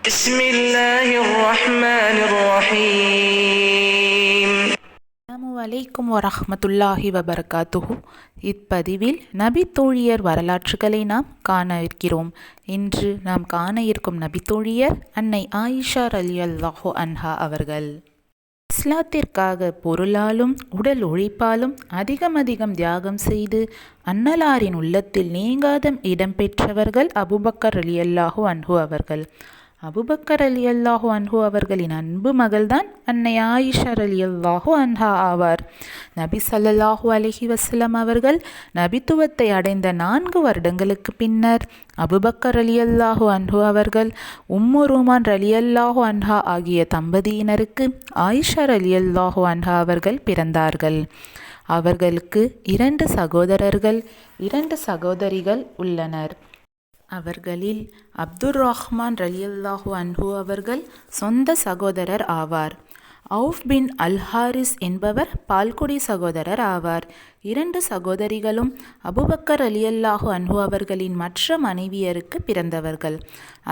بسم الله الرحمن الرحيم. அஸ்ஸலாமு அலைக்கும் வரஹ்மத்துல்லாஹி வபரகாத்துஹு. இப்பதிவில் நபி தோழியர் வரலாற்றுகளை நாம் காண இருக்கிறோம். இன்று நாம் காண இருக்கும் நபி தோழியர் அன்னை ஆயிஷா ரலியல்லாஹு அன்ஹா அவர்கள். இஸ்லாத்திற்காக பொருளாலும் உடல் உழைப்பாலும் அதிகம் தியாகம் செய்து அன்னலாரின் உள்ளத்தில் நீங்காத இடம்பெற்றவர்கள் அபூபக்கர் ரலியல்லாஹு அன்ஹு அவர்கள். அபூபக்கர் ரலியல்லாஹு அன்ஹு அவர்களின் அன்பு மகள்தான் அன்னை ஆயிஷா ரலியல்லாஹு அன்ஹா ஆவார். நபி ஸல்லல்லாஹு அலைஹி வஸல்லம் அவர்கள் நபித்துவத்தை அடைந்த 4 வருடங்களுக்கு பின்னர் அபூபக்கர் ரலியல்லாஹு அன்ஹு அவர்கள் உம்மு ரூமான் ரலியல்லாஹு அன்ஹா ஆகிய தம்பதியினருக்கு ஆயிஷா ரலியல்லாஹு அன்ஹா அவர்கள் பிறந்தார்கள். அவர்களுக்கு 2 சகோதரர்கள் 2 சகோதரிகள் உள்ளனர். அவர்களில் அப்துர் ரஹ்மான் ரலியல்லாஹு அன்ஹு அவர்கள் சொந்த சகோதரர் ஆவார். அவுஃப் பின் அல் ஹாரிஸ் என்பவர் பால்குடி சகோதரர் ஆவார். 2 சகோதரிகளும் அபூபக்கர் ரலியல்லாஹு அன்ஹு அவர்களின் மற்ற மனைவியருக்கு பிறந்தவர்கள்.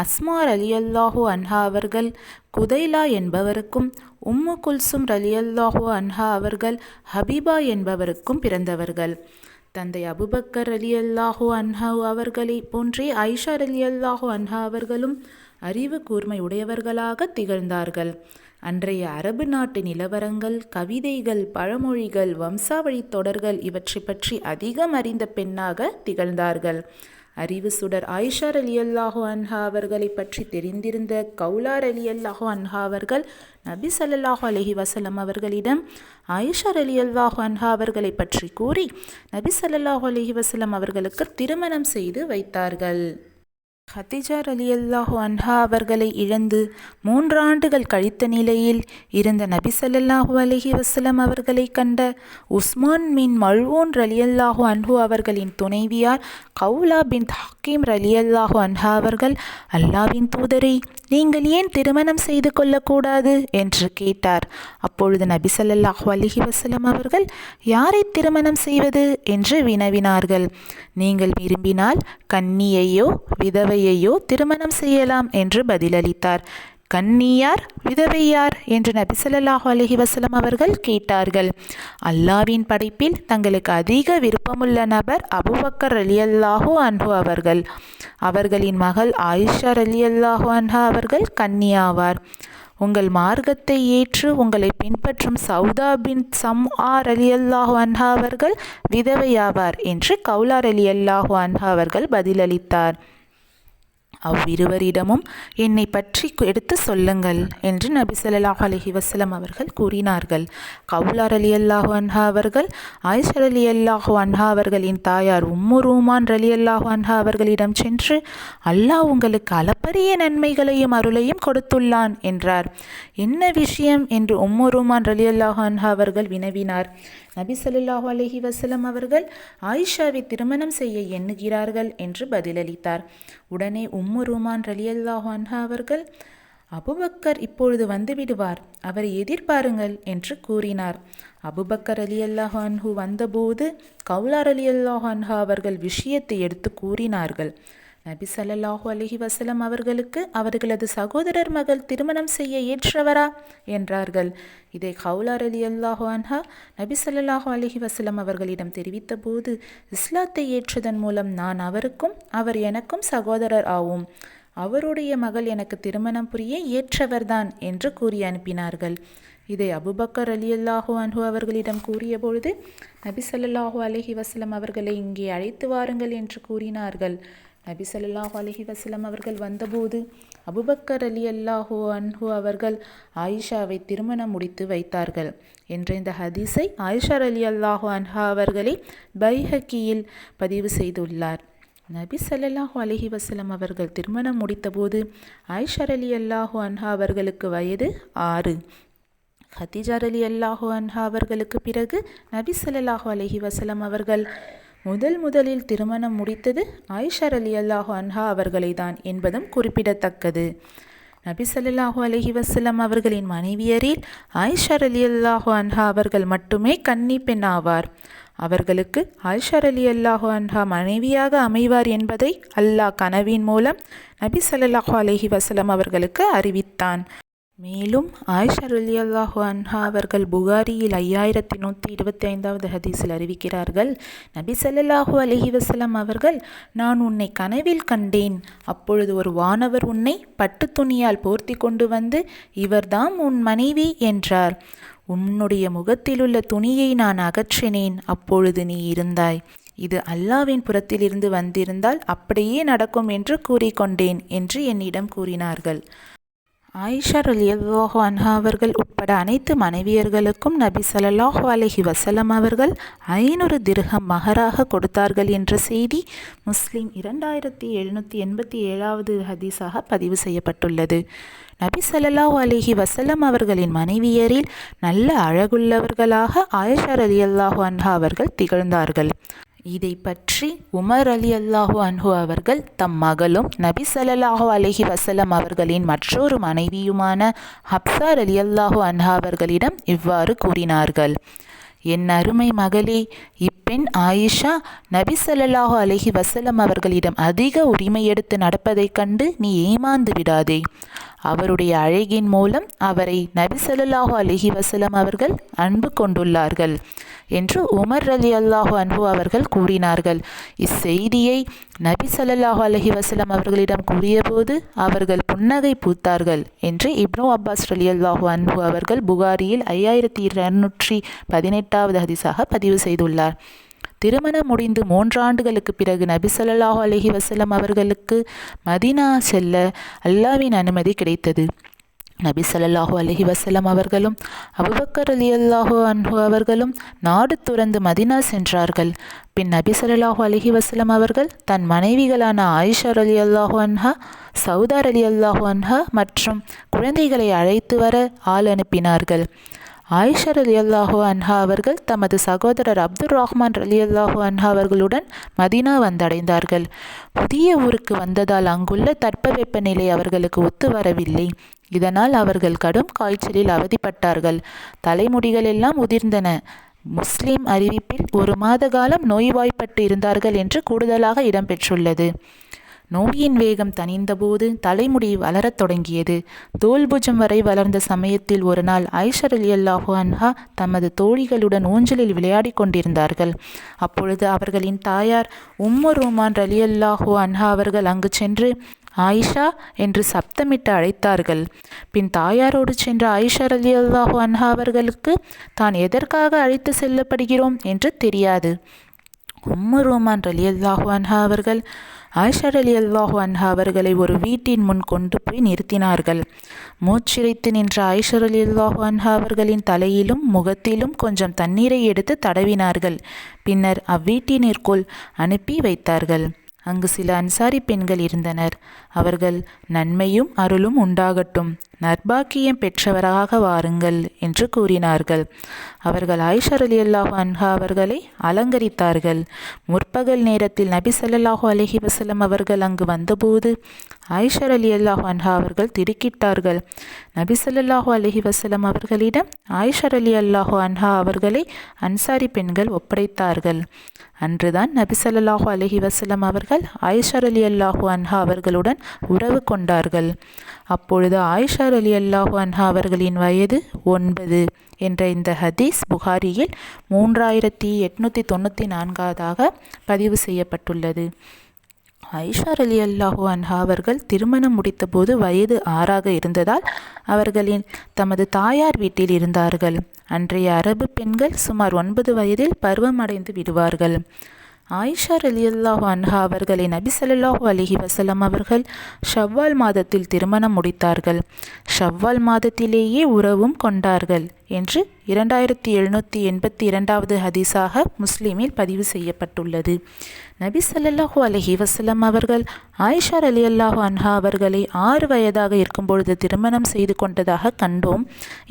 அஸ்மா ரலியல்லாஹு அன்ஹா அவர்கள் குதைலா என்பவருக்கும் உம்மு குல்சும் ரலியல்லாஹு அன்ஹா அவர்கள் ஹபீபா என்பவருக்கும் பிறந்தவர்கள். தந்தை அபூபக்கர் ரலியல்லாஹு அன்ஹா அவர்களை போன்றே ஆயிஷா ரலியல்லாஹு அன்ஹா அவர்களும் அறிவு கூர்மை உடையவர்களாக திகழ்ந்தார்கள். அன்றைய அரபு நாட்டு நிலவரங்கள், கவிதைகள், பழமொழிகள், வம்சாவழி தொடர்கள் இவற்றை பற்றி அதிகம் அறிந்த பெண்ணாக திகழ்ந்தார்கள். அறிவு சுடர் ஆயிஷா ரலியல்லாஹு அன்ஹா அவர்களை பற்றி தெரிந்திருந்த கௌலா ரலியல்லாஹு அன்ஹா அவர்கள் நபி ஸல்லல்லாஹு அலைஹி வஸல்லம் அவர்களிடம் ஆயிஷா ரலியல்லாஹு அன்ஹா அவர்களை பற்றி கூறி நபி ஸல்லல்லாஹு அலைஹி வஸல்லம் அவர்களுக்கு திருமணம் செய்து வைத்தார்கள். ஹதிஜா ரலியல்லாஹு அன்ஹா அவர்களை இழந்து 3 ஆண்டுகள் கழித்த நிலையில் இருந்த நபி ஸல்லல்லாஹு அலைஹி வஸல்லம் அவர்களை கண்ட உஸ்மான் பின் மல்ஊன் ரலியல்லாஹு அன்ஹு அவர்களின் துணைவியார் கௌலா பின் ஹக்கீம் ரலியல்லாஹு அன்ஹா அவர்கள், அல்லாஹ்வின் தூதரை, நீங்கள் ஏன் திருமணம் செய்து கொள்ளக்கூடாது என்று கேட்டார். அப்பொழுது நபி ஸல்லல்லாஹு அலைஹி வஸல்லம் அவர்கள், யாரை திருமணம் செய்வது என்று வினவினார்கள். நீங்கள் விரும்பினால் கன்னியையோ விதவையையோ திருமணம் செய்யலாம் என்று பதிலளித்தார். கன்னியார், விதவையார் என்று நபி ஸல்லல்லாஹு அலைஹி வஸல்லம் அவர்கள் கேட்டார்கள். அல்லாஹ்வின் படைப்பில் தங்களுக்கு அதிக விருப்பமுள்ள நபர் அபூபக்கர் ரலியல்லாஹு அன்ஹு அவர்கள். அவர்களின் மகள் ஆயிஷா ரலியல்லாஹு அன்ஹா அவர்கள் கன்னியாவார். உங்கள் மார்க்கத்தை ஏற்று உங்களை பின்பற்றும் சௌதா பின் சம்ஆ ரலியல்லாஹு அன்ஹா அவர்கள் விதவையாவார் என்று கௌலா ரலியல்லாஹு அன்ஹா அவர்கள் பதிலளித்தார். அவ்விருவரிடமும் என்னை பற்றி எடுத்து சொல்லுங்கள் என்று நபி ஸல்லல்லாஹு அலைஹி வஸல்லம் அவர்கள் கூறினார்கள். கௌலா ரலியல்லாஹு அன்ஹா அவர்கள் ஆயிஷா ரலியல்லாஹு அன்ஹா அவர்களின் தாயார் உம்மு ரூமான் ரலியல்லாஹு அன்ஹா அவர்களிடம் சென்று, அல்லாஹ் உங்களுக்கு அளப்பரிய நன்மைகளையும் அருளையும் கொடுத்துள்ளான் என்றார். என்ன விஷயம் என்று உம்மு ரூமான் ரலியல்லாஹு அன்ஹா அவர்கள் வினவினார். நபி ஸல்லல்லாஹு அலைஹி வஸல்லம் அவர்கள் ஆயிஷாவை திருமணம் செய்ய எண்ணுகிறார்கள் என்று பதிலளித்தார். உடனே உம்மு ரூமான் ரலியல்லாஹு அன்ஹா அவர்கள், அபூபக்கர் இப்பொழுது வந்துவிடுவார், அவரை எதிர்பாருங்கள் என்று கூறினார். அபூபக்கர் ரலியல்லாஹு அன்ஹு வந்தபோது கௌலா ரலியல்லாஹு அன்ஹா அவர்கள் விஷயத்தை எடுத்து கூறினார்கள். நபி ஸல்லல்லாஹு அலைஹி வஸல்லம் அவர்களுக்கு அவர்களது சகோதரர் மகள் திருமணம் செய்ய ஏற்றவரா என்றார்கள். இதை கௌலா ரலியல்லாஹு அன்ஹா நபி ஸல்லல்லாஹு அலைஹி வஸல்லம் அவர்களிடம் தெரிவித்த போது, இஸ்லாத்தை ஏற்றதன் மூலம் நான் அவருக்கும் அவர் எனக்கும் சகோதரர் ஆவோம். அவருடைய மகள் எனக்கு திருமணம் புரிய ஏற்றவர்தான் என்று கூறி அனுப்பினார்கள். இதை அபூபக்கர் ரலியல்லாஹு அன்ஹு அவர்களிடம் கூறிய பொழுது நபி ஸல்லல்லாஹு அலைஹி வஸல்லம் அவர்களை இங்கே அழைத்து வாருங்கள் என்று கூறினார்கள். நபி ஸல்லல்லாஹு அலைஹி வஸல்லம் அவர்கள் வந்தபோது அபூபக்கர் ரலியல்லாஹு அன்ஹு அவர்கள் ஆயிஷாவை திருமணம் முடித்து வைத்தார்கள் என்ற இந்த ஹதீஸை ஆயிஷா ரலியல்லாஹு அன்ஹா அவர்களை பைஹக்கியில் பதிவு செய்துள்ளார். நபி ஸல்லல்லாஹு அலைஹி வஸல்லம் அவர்கள் திருமணம் முடித்தபோது ஆயிஷா ரலியல்லாஹு அன்ஹா அவர்களுக்கு வயது 6. ஹதிஜா ரலியல்லாஹு அன்ஹா அவர்களுக்கு பிறகு நபி ஸல்லல்லாஹு அலைஹி வஸல்லம் அவர்கள் முதலில் திருமணம் முடித்தது ஆயிஷா ரலியல்லாஹு அன்ஹா அவர்களை தான் என்பதும் குறிப்பிடத்தக்கது. நபி ஸல்லல்லாஹு அலைஹி வஸல்லம் அவர்களின் மனைவியரில் ஆயிஷா ரலியல்லாஹு அன்ஹா அவர்கள் மட்டுமே கன்னி பெண் ஆவார். அவர்களுக்கு ஆயிஷா ரலியல்லாஹு அன்ஹா மனைவியாக அமைவார் என்பதை அல்லாஹ் கனவின் மூலம் நபி ஸல்லல்லாஹு அலைஹி வஸல்லம் அவர்களுக்கு அறிவித்தான். மேலும் ஆயிஷா ரலியல்லாஹு அன்ஹா அவர்கள் புகாரியில் 5125வது ஹதீஸில் அறிவிக்கிறார்கள், நபி ஸல்லல்லாஹு அலைஹி வஸல்லம் அவர்கள், நான் உன்னை கனவில் கண்டேன். அப்பொழுது ஒரு வானவர் உன்னை பட்டு துணியால் போர்த்தி கொண்டு வந்து, இவர்தாம் உன் மனைவி என்றார். உன்னுடைய முகத்திலுள்ள துணியை நான் அகற்றினேன். அப்பொழுது நீ இருந்தாய். இது அல்லாவின் புறத்திலிருந்து வந்திருந்தால் அப்படியே நடக்கும் என்று கூறிக்கொண்டேன் என்று என்னிடம் கூறினார்கள். ஆயிஷா ரலியல்லாஹு அன்ஹா அவர்கள் உட்பட அனைத்து மனைவியர்களுக்கும் நபி ஸல்லல்லாஹு அலைஹி வஸல்லம் அவர்கள் 500 திர்ஹம் மஹராக கொடுத்தார்கள் என்ற செய்தி முஸ்லிம் 2787வது ஹதீஸாக பதிவு செய்யப்பட்டுள்ளது. நபி ஸல்லல்லாஹு அலைஹி வஸல்லம் அவர்களின் மனைவியரில் நல்ல அழகுள்ளவர்களாக ஆயிஷா ரலியல்லாஹு அன்ஹா அவர்கள் திகழ்ந்தார்கள். இதை பற்றி உமர் ரலியல்லாஹு அன்ஹு அவர்கள் தம் மகளும் நபி ஸல்லல்லாஹு அலைஹி வஸல்லம் அவர்களின் மற்றொரு மனைவியுமான ஹப்ஸா ரலியல்லாஹு அன்ஹா அவர்களிடம் இவ்வாறு கூறினார்கள், என் அருமை மகளே, இப்பெண் ஆயிஷா நபி ஸல்லல்லாஹு அலைஹி வஸல்லம் அவர்களிடம் அதிக உரிமை எடுத்து நடப்பதைக் கண்டு நீ ஏமாந்து விடாதே. அவருடைய அழகின் மூலம் அவரை நபி ஸல்லல்லாஹு அலைஹி வஸல்லம் அவர்கள் அன்பு கொண்டுள்ளார்கள் என்று உமர் ரலியல்லாஹு அன்ஹு அவர்கள் கூறினார்கள். இச்செய்தியை நபி ஸல்லல்லாஹு அலைஹி வஸல்லம் அவர்களிடம் கூறியபோது அவர்கள் புன்னகை பூத்தார்கள் என்று இப்னு அப்பாஸ் ரலியல்லாஹு அன்ஹு அவர்கள் புகாரியில் 5218வது ஹதீஸாக பதிவு செய்துள்ளார். திருமணம் முடிந்து 3 ஆண்டுகளுக்கு பிறகு நபி ஸல்லல்லாஹு அலைஹி வஸல்லம் அவர்களுக்கு மதீனா செல்ல அல்லாஹ்வின் அனுமதி கிடைத்தது. நபி ஸல்லல்லாஹு அலைஹி வஸல்லம் அவர்களும் அபூபக்கர் ரலியல்லாஹு அன்ஹு அவர்களும் நாடு துறந்து மதீனா சென்றார்கள். பின் நபி ஸல்லல்லாஹு அலைஹி வஸல்லம் அவர்கள் தன் மனைவிகளான ஆயிஷா ரலியல்லாஹு அன்ஹா, சௌதா ரலியல்லாஹு அன்ஹா மற்றும் குழந்தைகளை அழைத்து வர ஆள் அனுப்பினார்கள். ஆயிஷா ரலியல்லாஹு அன்ஹா அவர்கள் தமது சகோதரர் அப்துர் ரஹ்மான் ரலியல்லாஹு அன்ஹா அவர்களுடன் மதீனா வந்தடைந்தார்கள். புதிய ஊருக்கு வந்ததால் அங்குள்ள தட்பவெப்ப நிலை அவர்களுக்கு ஒத்து வரவில்லை. இதனால் அவர்கள் கடும் காய்ச்சலில் அவதிப்பட்டார்கள். தலைமுடிகள் எல்லாம் உதிர்ந்தன. முஸ்லிம் அறிவிப்பில் 1 மாத காலம் நோய்வாய்ப்பட்டு இருந்தார்கள் என்று கூடுதலாக இடம்பெற்றுள்ளது. நோயின் வேகம் தணிந்தபோது தலைமுடி வளரத் தொடங்கியது. தோல்புஜம் வரை வளர்ந்த சமயத்தில் ஒரு நாள் ஆயிஷா ரலியல்லாஹு அன்ஹா தமது தோழிகளுடன் ஊஞ்சலில் விளையாடி கொண்டிருந்தார்கள். அப்பொழுது அவர்களின் தாயார் உம்மு ரூமான் ரலியல்லாஹு அன்ஹா அவர்கள் அங்கு சென்று ஆயிஷா என்று சப்தமிட்டு அழைத்தார்கள். பின் தாயாரோடு சென்ற ஆயிஷா ரலியல்லாஹு அன்ஹா அவர்களுக்கு தான் எதற்காக அழைத்து செல்லப்படுகிறோம் என்று தெரியாது. உம்மு ரூமான் ரலியல்லாஹு அன்ஹா அவர்கள் ஆயிஷா ரலியல்லாஹு அன்ஹா அவர்களை ஒரு வீட்டின் முன் கொண்டு போய் நிறுத்தினார்கள். மூச்சிறைத்து நின்ற ஆயிஷா ரலியல்லாஹு அன்ஹா அவர்களின் தலையிலும் முகத்திலும் கொஞ்சம் தண்ணீரை எடுத்து தடவினார்கள். பின்னர் அவ்வீட்டினிற்குள் அனுப்பி வைத்தார்கள். அங்கு சில அன்சாரி பெண்கள் இருந்தனர். அவர்கள் நன்மையும் அருளும் உண்டாகட்டும், நற்பாக்கியம் பெற்றவராக வாருங்கள் என்று கூறினார்கள். அவர்கள் ஆயிஷா ரலியல்லாஹு அன்ஹா அவர்களை அலங்கரித்தார்கள். முற்பகல் நேரத்தில் நபி ஸல்லல்லாஹு அலைஹி வஸல்லம் அவர்கள் அங்கு வந்தபோது ஆயிஷா ரலியல்லாஹு அன்ஹா அவர்கள் திடுக்கிட்டார்கள். நபி ஸல்லல்லாஹு அலைஹி வஸல்லம் அவர்களிடம் ஆயிஷா ரலியல்லாஹு அன்ஹா அவர்களை அன்சாரி பெண்கள் ஒப்படைத்தார்கள். அன்றுதான் நபி ஸல்லல்லாஹு அலைஹி வஸல்லம் அவர்கள் ஆயிஷா ரலியல்லாஹு அன்ஹா அவர்களுடன் உறவு கொண்டார்கள். அப்பொழுது ஆயிஷா ரலியல்லாஹு அன்ஹா அவர்களின் வயது 9 என்ற இந்த ஹதீஸ் புகாரியில் 3894தாக பதிவு செய்யப்பட்டுள்ளது. ஆயிஷா ரலியல்லாஹு அன்ஹா அவர்கள் திருமணம் முடித்தபோது வயது 6ஆக இருந்ததால் அவர்களின் தமது தாயார் வீட்டில் இருந்தார்கள். அன்றைய அரபு பெண்கள் சுமார் 9 வயதில் பருவமடைந்து விடுவார்கள். ஆயிஷா ரலியல்லாஹு அன்ஹா அவர்களை நபி ஸல்லல்லாஹு அலைஹி வஸல்லம் அவர்கள் ஷவ்வால் மாதத்தில் திருமணம் முடித்தார்கள். ஷவ்வால் மாதத்திலேயே உறவும் கொண்டார்கள் என்று 2782வது ஹதீஸாக முஸ்லிமில் பதிவு செய்யப்பட்டுள்ளது. நபி ஸல்லல்லாஹு அலைஹி வஸல்லம் அவர்கள் ஆயிஷா ரலியல்லாஹு அன்ஹா அவர்களை 6 வயதாக இருக்கும்பொழுது திருமணம் செய்து கொண்டதாக கண்டோம்.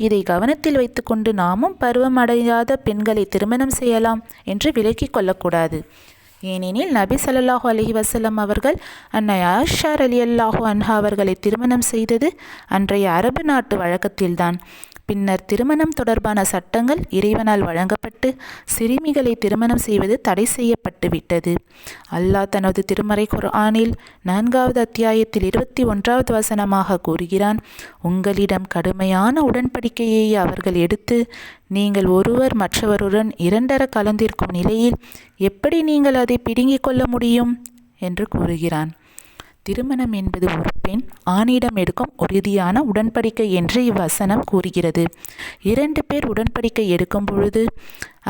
இதை கவனத்தில் வைத்துக்கொண்டு நாமும் பருவமடையாத பெண்களை திருமணம் செய்யலாம் என்று விலக்கிக் கொள்ளக்கூடாது. ஏனெனில் நபி ஸல்லல்லாஹு அலைஹி வஸல்லம் அவர்கள் அன்னை ஆயிஷா ரலியல்லாஹு அன்ஹா அவர்களை திருமணம் செய்தது அன்றைய அரபு நாட்டு வழக்கத்தில்தான். பின்னர் திருமணம் தொடர்பான சட்டங்கள் இறைவனால் வழங்கப்பட்டு சிறுமிகளை திருமணம் செய்வது தடை செய்யப்பட்டு விட்டது. அல்லாஹ் தனது திருமறை குர்ஆனில் 4வது அத்தியாயத்தில் 21வது வசனமாக கூறுகிறான், உங்களிடம் கடுமையான உடன்படிக்கையை அவர்கள் எடுத்து நீங்கள் ஒருவர் மற்றவருடன் இரண்டர கலந்திருக்கும் நிலையில் எப்படி நீங்கள் அதை பிடுங்கிக் கொள்ள முடியும் என்று கூறுகிறான். திருமணம் என்பது ஒரு பெண் ஆணிடம் எடுக்கும் உறுதியான உடன்படிக்கை என்று இவ்வசனம் கூறுகிறது. 2 பேர் உடன்படிக்கை எடுக்கும் பொழுது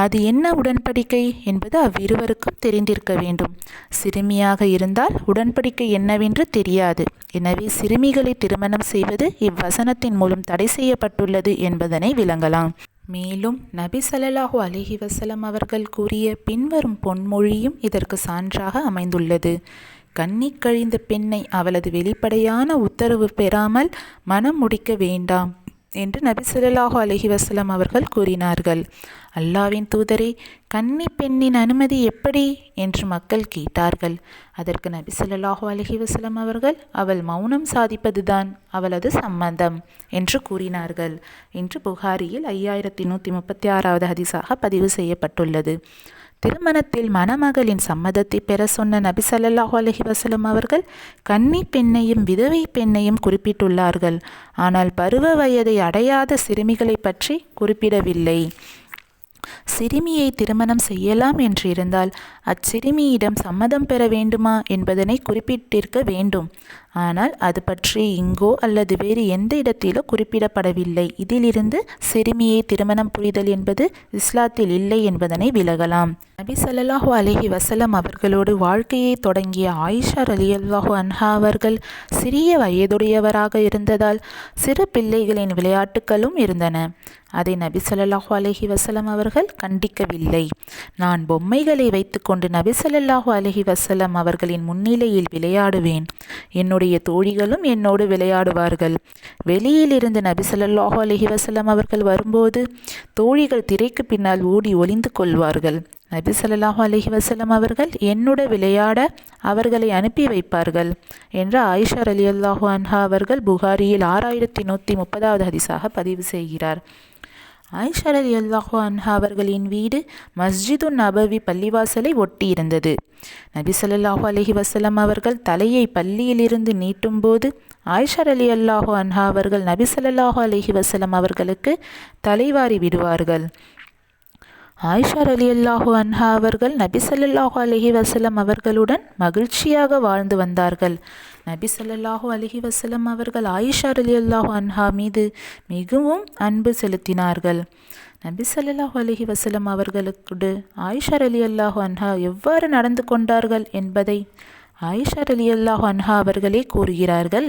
அது என்ன உடன்படிக்கை என்பது அவ்விருவருக்கும் தெரிந்திருக்க வேண்டும். சிறுமியாக இருந்தால் உடன்படிக்கை என்னவென்று தெரியாது. எனவே சிறுமிகளை திருமணம் செய்வது இவ்வசனத்தின் மூலம் தடை செய்யப்பட்டுள்ளது என்பதனை விளங்கலாம். மேலும் நபி ஸல்லல்லாஹு அலைஹி வஸல்லம் அவர்கள் கூறிய பின்வரும் பொன்மொழியும் இதற்கு சான்றாக அமைந்துள்ளது. கன்னி கழிந்த பெண்ணை அவளது வெளிப்படையான உத்தரவு பெறாமல் மனம் முடிக்க வேண்டாம் என்று நபி ஸல்லல்லாஹு அலைஹி வஸல்லம் அவர்கள் கூறினார்கள். அல்லாஹ்வின் தூதரே, கன்னி பெண்ணின் அனுமதி எப்படி என்று மக்கள் கேட்டார்கள். அதற்கு நபி ஸல்லல்லாஹு அலைஹி வஸல்லம் அவர்கள், அவள் மௌனம் சாதிப்பதுதான் அவளது சம்மதம் என்று கூறினார்கள் என்று புகாரியில் 5136வது ஹதீஸாக பதிவு செய்யப்பட்டுள்ளது. திருமணத்தில் மணமகளின் சம்மதத்தை பெற சொன்ன நபி ஸல்லல்லாஹு அலைஹி வஸல்லம் அவர்கள் கன்னி பெண்ணையும் விதவை பெண்ணையும் குறிப்பிட்டுள்ளார்கள். ஆனால் பருவ வயதை அடையாத சிறுமிகளை பற்றி குறிப்பிடவில்லை. சிறுமியை திருமணம் செய்யலாம் என்று இருந்தால் அச்சிறுமியிடம் சம்மதம் பெற வேண்டுமா என்பதனை குறிப்பிட்டிருக்க வேண்டும். ஆனால் அது பற்றி இங்கோ அல்லது வேறு எந்த இடத்திலோ குறிப்பிடப்படவில்லை. இதிலிருந்து சிறுமியை திருமணம் புரிதல் என்பது இஸ்லாத்தில் இல்லை என்பதனை விலகலாம். நபி ஸல்லல்லாஹு அலைஹி வஸல்லம் அவர்களோடு வாழ்க்கையை தொடங்கிய ஆயிஷா ரலியல்லாஹு அன்ஹா அவர்கள் சிறிய வயதுடையவராக இருந்ததால் சிறு பிள்ளைகளின் விளையாட்டுகளும் இருந்தன. அதை நபி ஸல்லல்லாஹு அலைஹி வஸல்லம் அவர்கள் கண்டிக்கவில்லை. நான் பொம்மைகளை வைத்துக்கொண்டு நபி ஸல்லல்லாஹு அலைஹி வஸல்லம் அவர்களின் முன்னிலையில் விளையாடுவேன். என்னுடைய தோழிகளும் என்னோடு விளையாடுவார்கள். வெளியில் இருந்து நபி ஸல்லல்லாஹு அலைஹி வஸல்லம் அவர்கள் வரும்போது தோழிகள் திரைக்கு பின்னால் ஓடி ஒளிந்து கொள்வார்கள். நபி ஸல்லல்லாஹு அலைஹி வஸல்லம் அவர்கள் என்னோடு விளையாட அவர்களை அனுப்பி வைப்பார்கள் என்று ஆயிஷா ரலியல்லாஹு அன்ஹா அவர்கள் புகாரியில் 6130வது ஹதீஸாக பதிவு செய்கிறார். ஆயிஷா ரலியல்லாஹு அன்ஹா அவர்களின் வீடு மஸ்ஜிதுன் நபவி பள்ளிவாசலை ஒட்டி இருந்தது. நபி ஸல்லல்லாஹு அலைஹி வஸல்லம் அவர்கள் தலையை பள்ளியிலிருந்து நீட்டும் போது ஆயிஷா ரலியல்லாஹு அன்ஹா அவர்கள் நபி ஸல்லல்லாஹு அலைஹி வஸல்லம் அவர்களுக்கு தலைவாரி விடுவார்கள். ஆயிஷா ரலியல்லாஹு அன்ஹா அவர்கள் நபி ஸல்லல்லாஹு அலைஹி வஸல்லம் அவர்களுடன் மகிழ்ச்சியாக வாழ்ந்து வந்தார்கள். நபி ஸல்லல்லாஹு அலைஹி வஸல்லம் அவர்கள் ஆயிஷா ரலியல்லாஹு அன்ஹா மீது மிகவும் அன்பு செலுத்தினார்கள். நபி ஸல்லல்லாஹு அலைஹி வஸல்லம் அவர்களுக்கு ஆயிஷா ரலியல்லாஹு அன்ஹா எவ்வாறு நடந்து கொண்டார்கள் என்பதை ஆயிஷா ரலியல்லாஹு அன்ஹா அவர்களே கூறுகிறார்கள்.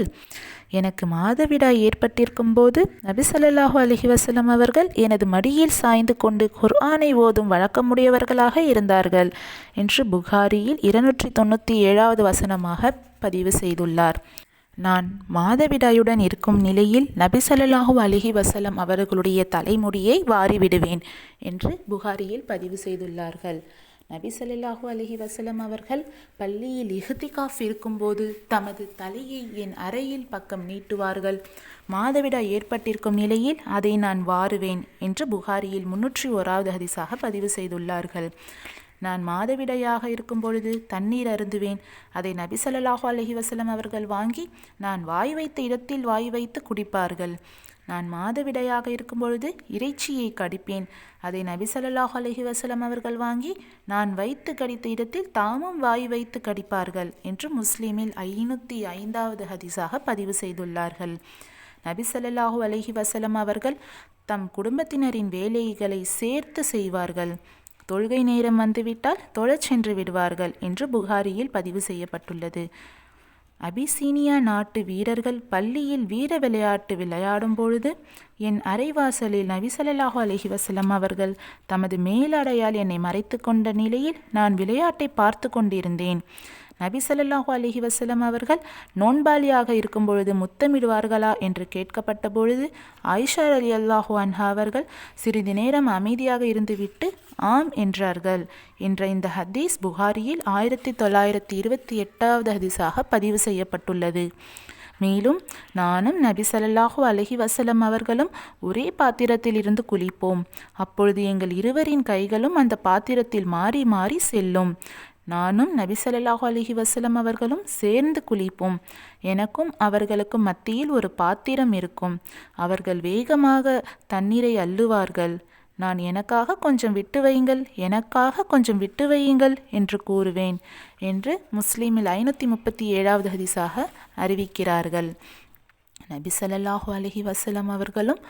எனக்கு மாதவிடாய் ஏற்பட்டிருக்கும் போது நபி ஸல்லல்லாஹு அலைஹி வஸல்லம் அவர்கள் எனது மடியில் சாய்ந்து கொண்டு குர்ஆனை ஓதும் வழக்கமுடையவர்களாக இருந்தார்கள் என்று புகாரியில் 297வது வசனமாக பதிவு செய்துள்ளார். நான் மாதவிடாயுடன் இருக்கும் நிலையில் நபி ஸல்லல்லாஹு அலைஹி வஸல்லம் அவர்களுடைய தலைமுடியை வாரிவிடுவேன் என்று புகாரியில் பதிவு செய்துள்ளார்கள். நபி ஸல்லல்லாஹு அலைஹி வஸல்லம் அவர்கள் பள்ளியில் இஹ்திகாஃப் இருக்கும்போது தமது தலையை என் அறையில் பக்கம் நீட்டுவார்கள். மாதவிடாய் ஏற்பட்டிருக்கும் நிலையில் அதை நான் வாருவேன் என்று புகாரியில் 301வது ஹதீஸாக பதிவு செய்துள்ளார்கள். நான் மாதவிடையாக இருக்கும் பொழுது தண்ணீர் அருந்துவேன். அதை நபி ஸல்லல்லாஹு அலைஹி வஸல்லம் அவர்கள் வாங்கி நான் வாய் வைத்த இடத்தில் வாய் வைத்து குடிப்பார்கள். நான் மாதவிடையாக இருக்கும் பொழுது இறைச்சியை கடிப்பேன். அதை நபி ஸல்லல்லாஹு அலைஹி வஸல்லம் அவர்கள் வாங்கி நான் வைத்து கடித்த இடத்தில் தாமும் வாய் வைத்து கடிப்பார்கள் என்று முஸ்லிமில் 505வது ஹதீஸாக பதிவு செய்துள்ளார்கள். நபி ஸல்லல்லாஹு அலைஹி வஸல்லம் அவர்கள் தம் குடும்பத்தினரின் வேலைகளை சேர்த்து செய்வார்கள். தொழுகை நேரம் வந்துவிட்டால் தொழச் சென்று விடுவார்கள் என்று புகாரியில் பதிவு செய்யப்பட்டுள்ளது. அபிசீனியா நாட்டு வீரர்கள் பள்ளியில் வீர விளையாட்டு விளையாடும் பொழுது என் அரைவாசலில் நபி ஸல்லல்லாஹு அலைஹி வஸல்லம் அவர்கள் தமது மேலடையால் என்னை மறைத்து கொண்ட நிலையில் நான் விளையாட்டை பார்த்து கொண்டிருந்தேன். நபி ஸல்லல்லாஹு அலைஹி வஸல்லம் அவர்கள் நோன்பாளியாக இருக்கும் பொழுது முத்தமிடுவார்களா என்று கேட்கப்பட்ட பொழுது ஆயிஷா ரலியல்லாஹு அன்ஹா அவர்கள் சிறிது நேரம் அமைதியாக இருந்துவிட்டு ஆம் என்றார்கள் என்ற இந்த ஹதீஸ் புகாரியில் 1928வது ஹதீஸாக பதிவு செய்யப்பட்டுள்ளது. மேலும் நானும் நபி ஸல்லல்லாஹு அலைஹி வஸல்லம் அவர்களும் ஒரே பாத்திரத்தில் இருந்து குளிப்போம். அப்பொழுது எங்கள் இருவரின் கைகளும் அந்த பாத்திரத்தில் மாறி மாறி செல்லும். நானும் நபி ஸல்லல்லாஹு அலைஹி வஸல்லம் அவர்களும் சேர்ந்து குளிப்போம். எனக்கும் அவர்களுக்கும் மத்தியில் ஒரு பாத்திரம் இருக்கும். அவர்கள் வேகமாக தண்ணீரை அள்ளுவார்கள். நான் எனக்காக கொஞ்சம் விட்டு வையுங்கள், எனக்காக கொஞ்சம் விட்டு வையுங்கள் என்று கூறுவேன் என்று முஸ்லீமில் 537வது ஹதீஸாக அறிவிக்கிறார்கள். நபி ஸல்லல்லாஹு அலைஹி வஸல்லம் அவர்களும்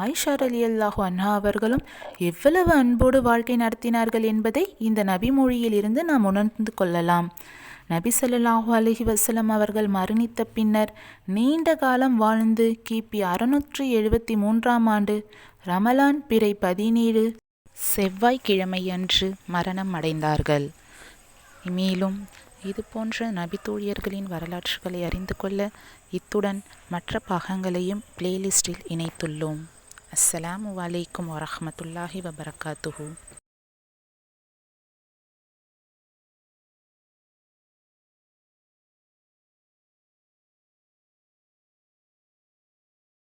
ஆயிஷா ரலியல்லாஹு அன்ஹா அவர்களும் எவ்வளவு அன்போடு வாழ்க்கை நடத்தினார்கள் என்பதை இந்த நபி மொழியிலிருந்து நாம் உணர்ந்து கொள்ளலாம். நபி ஸல்லல்லாஹு அலைஹி வஸல்லம் அவர்கள் மரணித்த பின்னர் நீண்ட காலம் வாழ்ந்து கிபி 673ஆம் ஆண்டு ரமலான் பிறை 17 செவ்வாய்க்கிழமையன்று மரணம் அடைந்தார்கள். மேலும் இது போன்ற நபித்தோழியர்களின் வரலாற்றுகளை அறிந்து கொள்ள இத்துடன் மற்ற பாகங்களையும் பிளேலிஸ்டில் இணைத்துள்ளோம். அஸ்ஸலாமு அலைக்கும் வரஹ்மத்துல்லாஹி வபரகாத்துஹு.